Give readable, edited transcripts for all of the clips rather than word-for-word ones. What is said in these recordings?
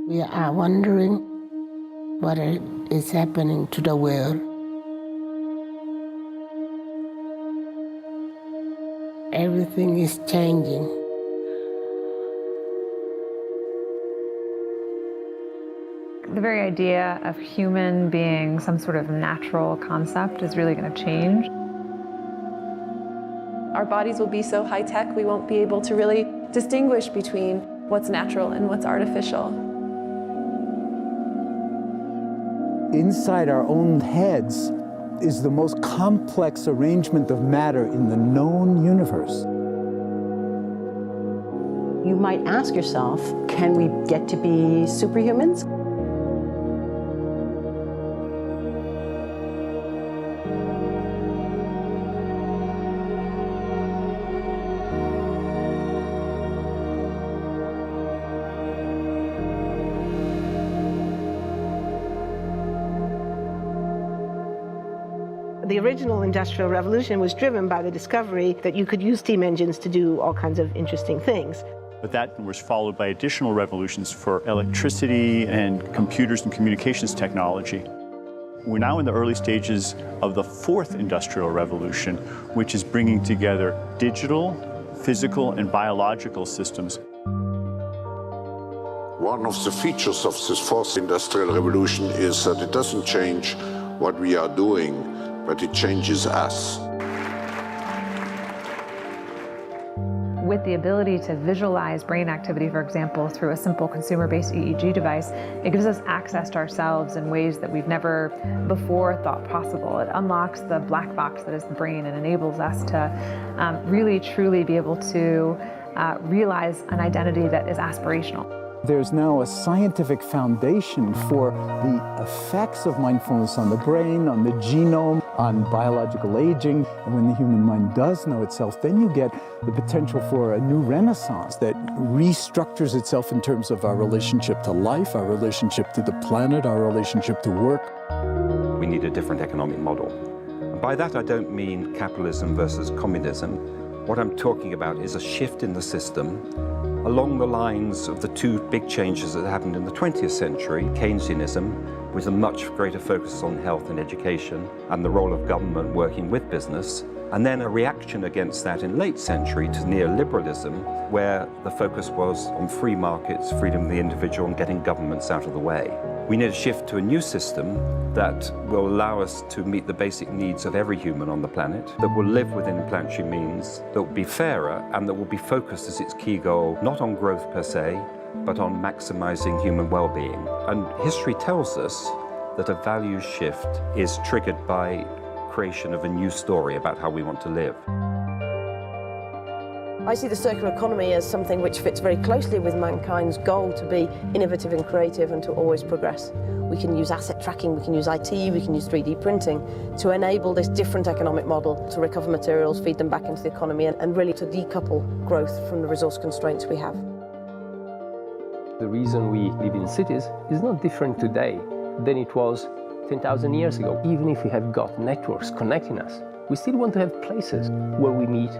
We are wondering what is happening to the world. Everything is changing. The very idea of human being some sort of natural concept is really going to change. Our bodies will be so high-tech, we won't be able to really distinguish between what's natural and what's artificial. Inside our own heads is the most complex arrangement of matter in the known universe. You might ask yourself, can we get to be superhumans? The original Industrial Revolution was driven by the discovery that you could use steam engines to do all kinds of interesting things. But that was followed by additional revolutions for electricity and computers and communications technology. We're now in the early stages of the fourth Industrial Revolution, which is bringing together digital, physical, and biological systems. One of the features of this fourth Industrial Revolution is that it doesn't change what we are doing, but it changes us. With the ability to visualize brain activity, for example, through a simple consumer-based EEG device, it gives us access to ourselves in ways that we've never before thought possible. It unlocks the black box that is the brain and enables us to really, truly be able to realize an identity that is aspirational. There's now a scientific foundation for the effects of mindfulness on the brain, on the genome, on biological aging. And when the human mind does know itself, then you get the potential for a new renaissance that restructures itself in terms of our relationship to life, our relationship to the planet, our relationship to work. We need a different economic model. And by that, I don't mean capitalism versus communism. What I'm talking about is a shift in the system along the lines of the two big changes that happened in the 20th century, Keynesianism, with a much greater focus on health and education and the role of government working with business, and then a reaction against that in late century to neoliberalism, where the focus was on free markets, freedom of the individual, and getting governments out of the way. We need a shift to a new system that will allow us to meet the basic needs of every human on the planet, that will live within planetary means, that will be fairer, and that will be focused as its key goal, not on growth per se, but on maximizing human well-being. And history tells us that a values shift is triggered by creation of a new story about how we want to live. I see the circular economy as something which fits very closely with mankind's goal to be innovative and creative and to always progress. We can use asset tracking, we can use IT, we can use 3D printing to enable this different economic model to recover materials, feed them back into the economy, and really to decouple growth from the resource constraints we have. The reason we live in cities is not different today than it was 10,000 years ago. Even if we have got networks connecting us, we still want to have places where we meet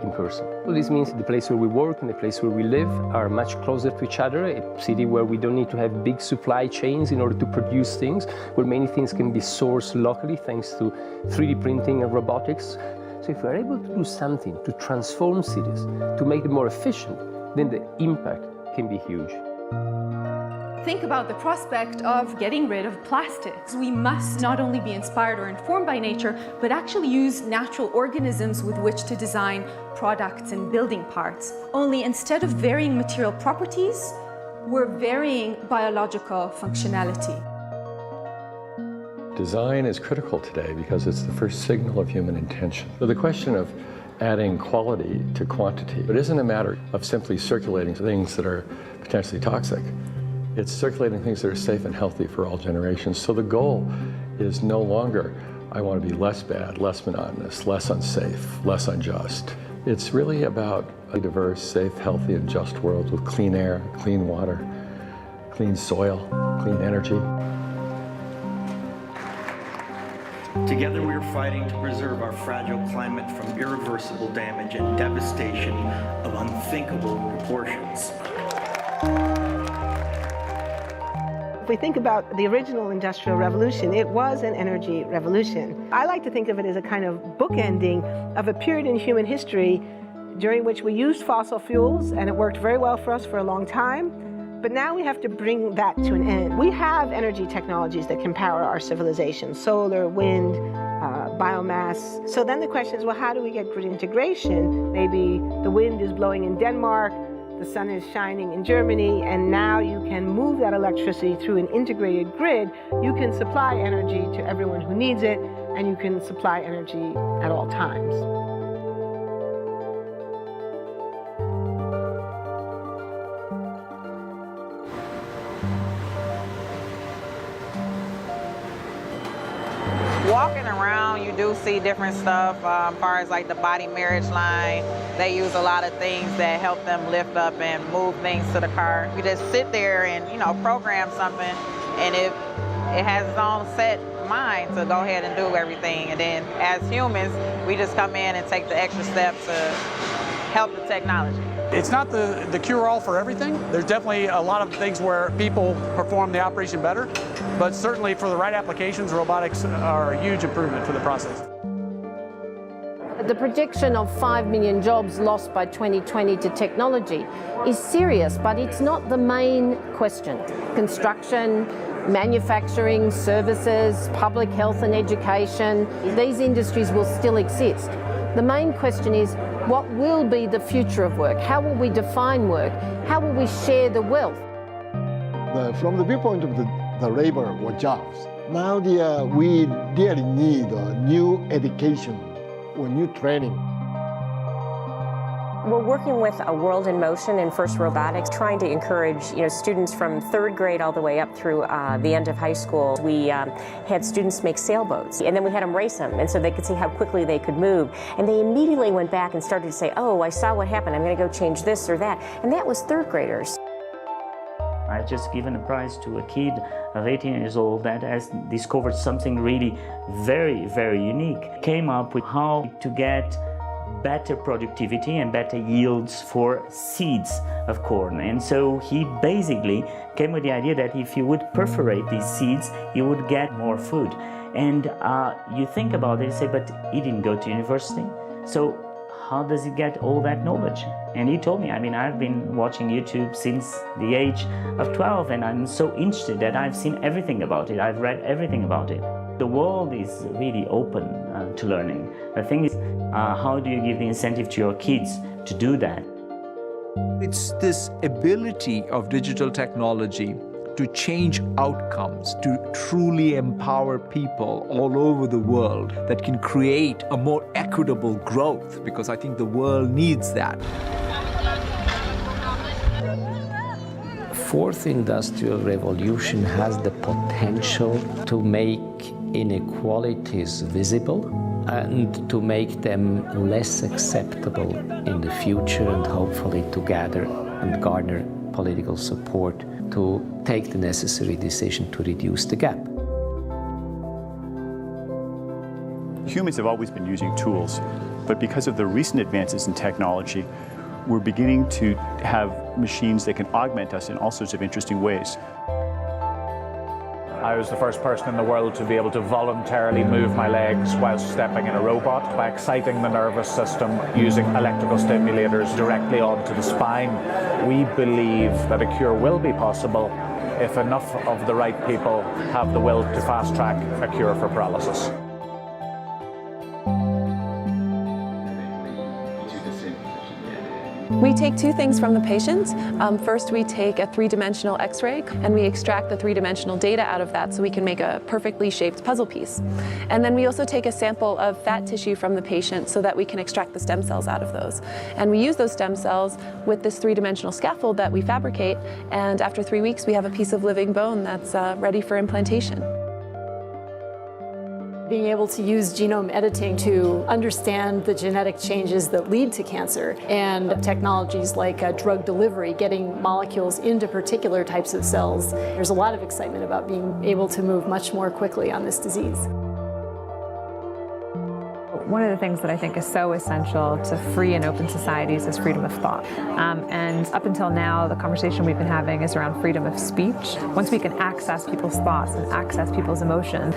in person. So this means the place where we work and the place where we live are much closer to each other, a city where we don't need to have big supply chains in order to produce things, where many things can be sourced locally thanks to 3D printing and robotics. So if we're able to do something to transform cities, to make them more efficient, then the impact can be huge. Think about the prospect of getting rid of plastics. We must not only be inspired or informed by nature, but actually use natural organisms with which to design products and building parts. Only instead of varying material properties, we're varying biological functionality. Design is critical today because it's the first signal of human intention. So the question of adding quality to quantity, it isn't a matter of simply circulating things that are potentially toxic. It's circulating things that are safe and healthy for all generations. So the goal is no longer, I want to be less bad, less monotonous, less unsafe, less unjust. It's really about a diverse, safe, healthy, and just world with clean air, clean water, clean soil, clean energy. Together we are fighting to preserve our fragile climate from irreversible damage and devastation of unthinkable proportions. If we think about the original Industrial Revolution, it was an energy revolution. I like to think of it as a kind of bookending of a period in human history during which we used fossil fuels, and it worked very well for us for a long time. But now we have to bring that to an end. We have energy technologies that can power our civilization: solar, wind, biomass. So then the question is, well, how do we get grid integration? Maybe the wind is blowing in Denmark, the sun is shining in Germany, and now you can move that electricity through an integrated grid. You can supply energy to everyone who needs it, and you can supply energy at all times. Walking around, you do see different stuff as far as like the body marriage line. They use a lot of things that help them lift up and move things to the car. You just sit there and, program something, and it has its own set mind to go ahead and do everything. And then as humans, we just come in and take the extra step to help the technology. It's not the cure-all for everything. There's definitely a lot of things where people perform the operation better, but certainly for the right applications, robotics are a huge improvement for the process. The prediction of 5 million jobs lost by 2020 to technology is serious, but it's not the main question. Construction, manufacturing, services, public health and education, these industries will still exist. The main question is, what will be the future of work? How will we define work? How will we share the wealth? From the viewpoint of the labor or jobs, now we really need new education or new training. We're working with a World in Motion and First Robotics, trying to encourage students from third grade all the way up through the end of high school. We had students make sailboats, and then we had them race them, and so they could see how quickly they could move. And they immediately went back and started to say, oh, I saw what happened, I'm going to go change this or that. And that was third graders. I just given a prize to a kid of 18 years old that has discovered something really very, very unique. Came up with how to get better productivity and better yields for seeds of corn. And so he basically came with the idea that if you would perforate these seeds, you would get more food. And you think about it and say, but he didn't go to university. So how does he get all that knowledge? And he told me, I've been watching YouTube since the age of 12, and I'm so interested that I've seen everything about it. I've read everything about it. The world is really open to learning. The thing is, how do you give the incentive to your kids to do that? It's this ability of digital technology to change outcomes, to truly empower people all over the world that can create a more equitable growth, because I think the world needs that. Fourth industrial revolution has the potential to make inequalities visible and to make them less acceptable in the future, and hopefully to gather and garner political support to take the necessary decision to reduce the gap. Humans have always been using tools, but because of the recent advances in technology, we're beginning to have machines that can augment us in all sorts of interesting ways. I was the first person in the world to be able to voluntarily move my legs while stepping in a robot by exciting the nervous system using electrical stimulators directly onto the spine. We believe that a cure will be possible if enough of the right people have the will to fast-track a cure for paralysis. We take two things from the patient. First, we take a three-dimensional X-ray, and we extract the three-dimensional data out of that so we can make a perfectly shaped puzzle piece. And then we also take a sample of fat tissue from the patient so that we can extract the stem cells out of those. And we use those stem cells with this three-dimensional scaffold that we fabricate, and after 3 weeks, we have a piece of living bone that's ready for implantation. Being able to use genome editing to understand the genetic changes that lead to cancer, and technologies like drug delivery, getting molecules into particular types of cells. There's a lot of excitement about being able to move much more quickly on this disease. One of the things that I think is so essential to free and open societies is freedom of thought. And up until now, the conversation we've been having is around freedom of speech. Once we can access people's thoughts and access people's emotion,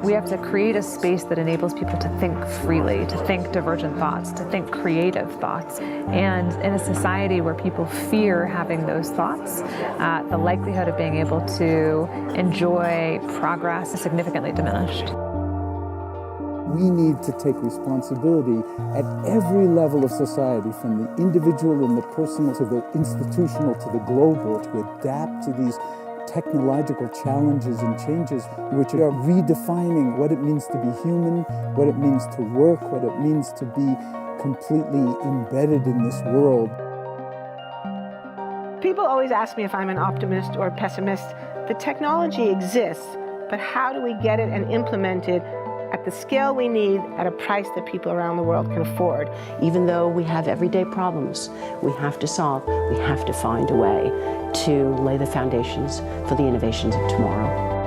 we have to create a space that enables people to think freely, to think divergent thoughts, to think creative thoughts. And in a society where people fear having those thoughts, the likelihood of being able to enjoy progress is significantly diminished. We need to take responsibility at every level of society, from the individual and the personal to the institutional to the global, to adapt to these technological challenges and changes which are redefining what it means to be human, what it means to work, what it means to be completely embedded in this world. People always ask me if I'm an optimist or a pessimist. The technology exists, but how do we get it and implement it at the scale we need at a price that people around the world can afford? Even though we have everyday problems we have to solve, we have to find a way to lay the foundations for the innovations of tomorrow.